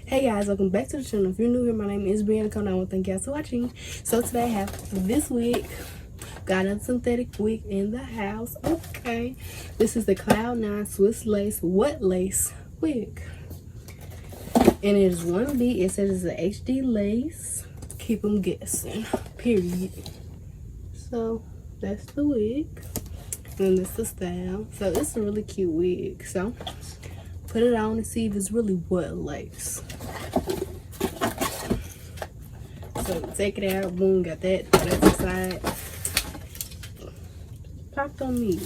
Hey guys, welcome back to the channel. If you're new here, my name is Brianna. Come on, thank you guys for watching. So today I have this wig. Got a synthetic wig in the house. Okay, this is the Cloud 9 Swiss Lace What Lace wig, and it is 1B. It says it's an HD lace. Keep them guessing. Period. So that's the wig, and this is the style. So it's a really cute wig. So put it on and see if it's really what lace. So take it out, boom, got that. That's the side. Popped on me.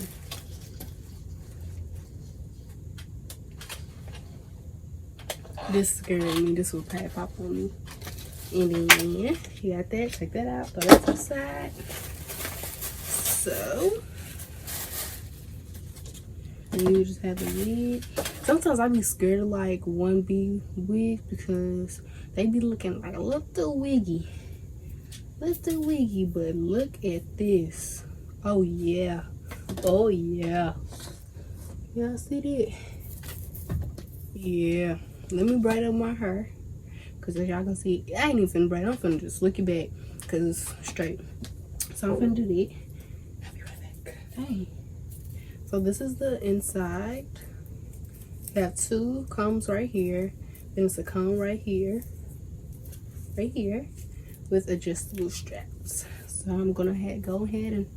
This scared me. This will probably pop on me. And then you got that. Check that out. Throw that to the side. So you just have the wig. Sometimes I be scared of like 1B wigs because they be looking like a little wiggy. Little wiggy, but look at this. Oh yeah. Oh yeah. Y'all see that? Yeah. Let me braid up my hair. Cause as y'all can see, I ain't even finna braid. I'm finna just look it back. Cause it's straight. So I'm finna do that. I'll be right back. Dang. So this is the inside. You have two combs right here. Then it's a comb right here. Right here. With adjustable straps. So I'm gonna go ahead and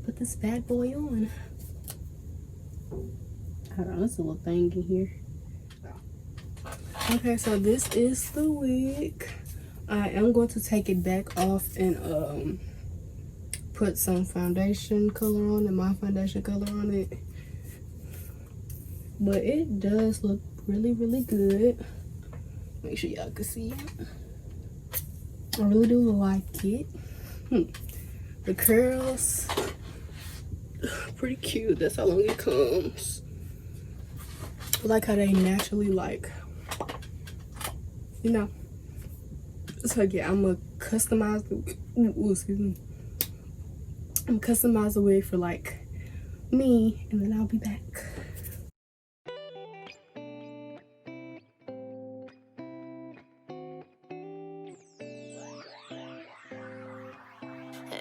put this bad boy on. Hold on, there's a little thing in here. Okay, so this is the wig. I am going to take it back off and put some foundation color on it, my foundation color on it. But it does look really, really good. Make sure y'all can see it. I really do like it. The curls, pretty cute. That's how long it comes. I like how they naturally like, you know. So yeah, I'm gonna customize the, excuse me. I'm gonna customize the wig for like me, and then I'll be back.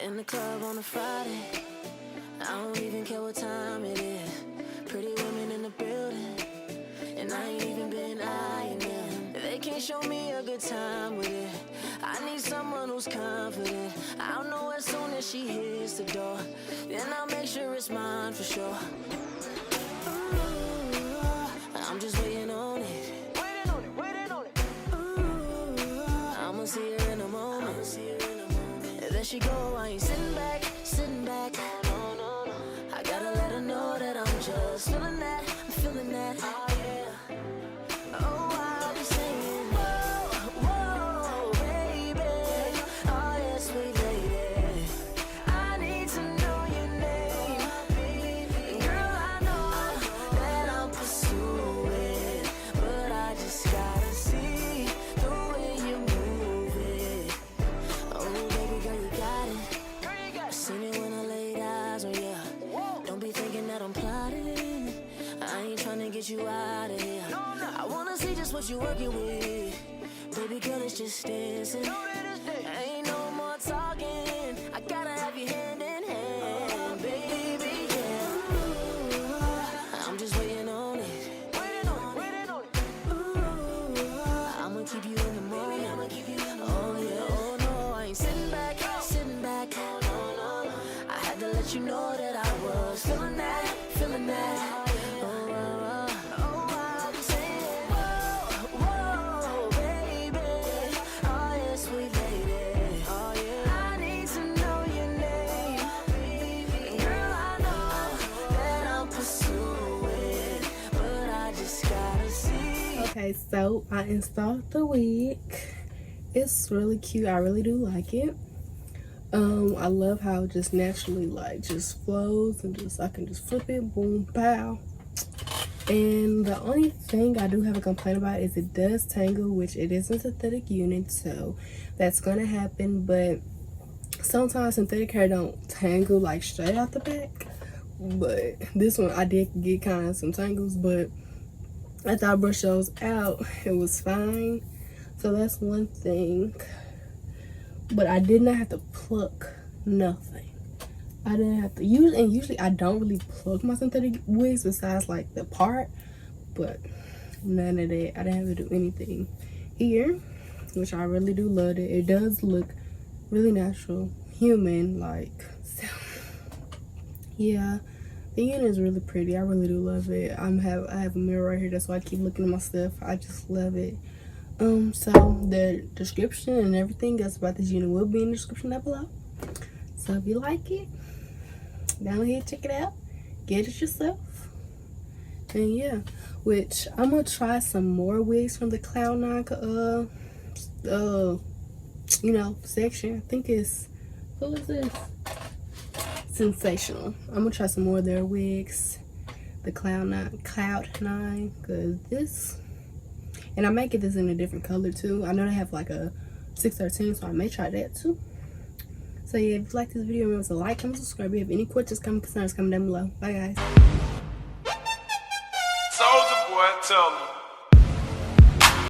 In the club on a Friday, I don't even care what time it is. Pretty women in the building, and I ain't even been eyeing them. They can't show me a good time with it. I need someone who's confident. I'll know as soon as she hits the door. Then I'll make sure it's mine for sure. Ooh, I'm just waiting on it. Waiting on it. Ooh, I'ma see her in a moment. There she go, I ain't sitting back. No. I gotta let her know that I'm just feeling that, I'm feeling that. Oh yeah. Oh, I'll be saying, whoa, baby. Oh yeah, sweet lady. I need to know your name. Girl, I know that I'm pursuing, but I just gotta see the way you move it. Oh, baby girl, you got it. Seen it when I laid eyes on you. Don't be thinking that I'm plotting. I ain't trying to get you out of here. I wanna see just what you working with. Baby girl, it's just dancing. Ain't no more talking. I gotta have you hand in hand, baby, yeah. Ooh, I'm just waiting on it. Ooh, I'ma keep you in the moment. Oh yeah, oh no, I ain't sitting back. No. I had to let you know that I was feeling that. I'll be saying, whoa, baby. Oh yeah, sweet lady. Oh yeah, I need to know your name. Girl, I know that I'm pursuing, but I just gotta see. Okay, so I installed the wig. It's really cute. I really do like it. I love how it just naturally like just flows and just I can just flip it, boom, pow. And the only thing I do have a complaint about is it does tangle, which it is a synthetic unit, so that's gonna happen. But sometimes synthetic hair don't tangle like straight out the back, but this one I did get kind of some tangles, but after I brushed those out, it was fine. So that's one thing. But I did not have to pluck nothing. I didn't have to use, and usually I don't really pluck my synthetic wigs besides like the part, but none of that. I didn't have to do anything here, which I really do love it. It does look really natural, human like. So yeah, the unit is really pretty. I really do love it. I have a mirror right here, that's why I keep looking at my stuff. I just love it. So the description and everything else about this unit will be in the description down below. So if you like it, down ahead, check it out, get it yourself. And yeah, which I'm gonna try some more wigs from the Cloud9 you know, section. I think it's, what was this? Sensational. I'm gonna try some more of their wigs, the Cloud9, because this, and I might get this in a different color too. I know they have like a 613, so I may try that too. So yeah, if you like this video, remember to like, comment, subscribe. If you have any questions, comments, concerns, comment down below. Bye guys. Soldier boy, tell me.